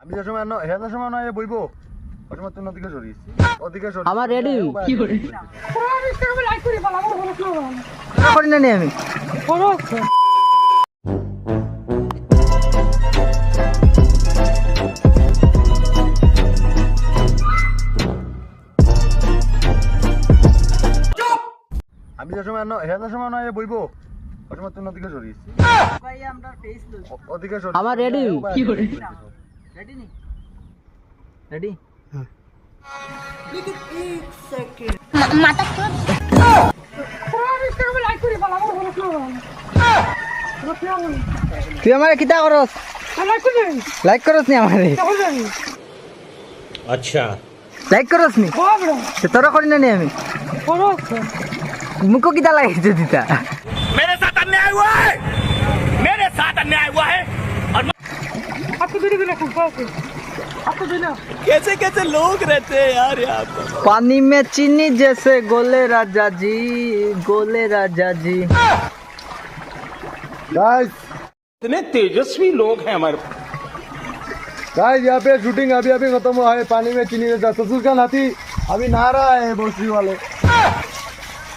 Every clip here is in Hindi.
আমি যে সময় হেজার সময় নয় বইবো ওই সময় তুমি ওদিকে সরিস ওদিকে সরিস আমার রেডি কি করে লাইক করি বলা করি না আমি আমি যে সময় হেজার সময় নয় বইবো ওই সময় তুমি ওদিকে সরিস ভাই আমরা ফেস ওদিকে সরিস আমার রেডি কি করে রেডি নি রেডি তুই আমারে কিতা করস লাইক করস নি আমারে अच्छा লাইক করস নি তোরা করি না নি আমি মুখো কিতা লাগাইছে দিতা मेरे साथ अन्याय हुआ है मेरे साथ अन्याय हुआ है कैसे कैसे लोग रहते हैं यार यहाँ पर पानी में चीनी जैसे गोले राजा जी गाइस इतने तेजस्वी लोग हैं हमारे गाइस यहाँ पे शूटिंग अभी अभी खत्म हुआ है पानी में चीनी जैसा ससुर का नाती अभी नहा रहा है भोसड़ी वाले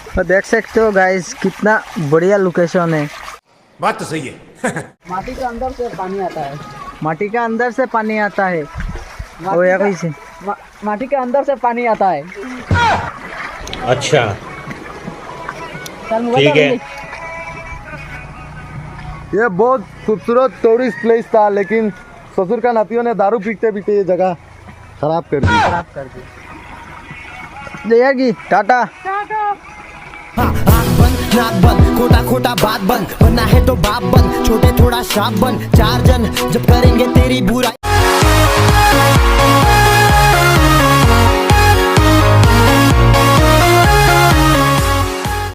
तो देख सकते हो गाइस कितना बढ़िया लोकेशन है बात तो सही है माटी के अंदर से पानी आता है माटी के अंदर से पानी आता है वो या कैसे माटी के अंदर से पानी आता है अच्छा चल ठीक है ये बहुत खूबसूरत टूरिस्ट प्लेस था लेकिन ससुर का नातियों ने दारू पीते पीते ये जगह खराब कर दी खराब कर दी जयगी टाटा नाक बंद खोटा खोटा बात बंद बनना है तो बाप बंद छोटे थोड़ा शाप बंद 4 जन जब करेंगे तेरी बुराई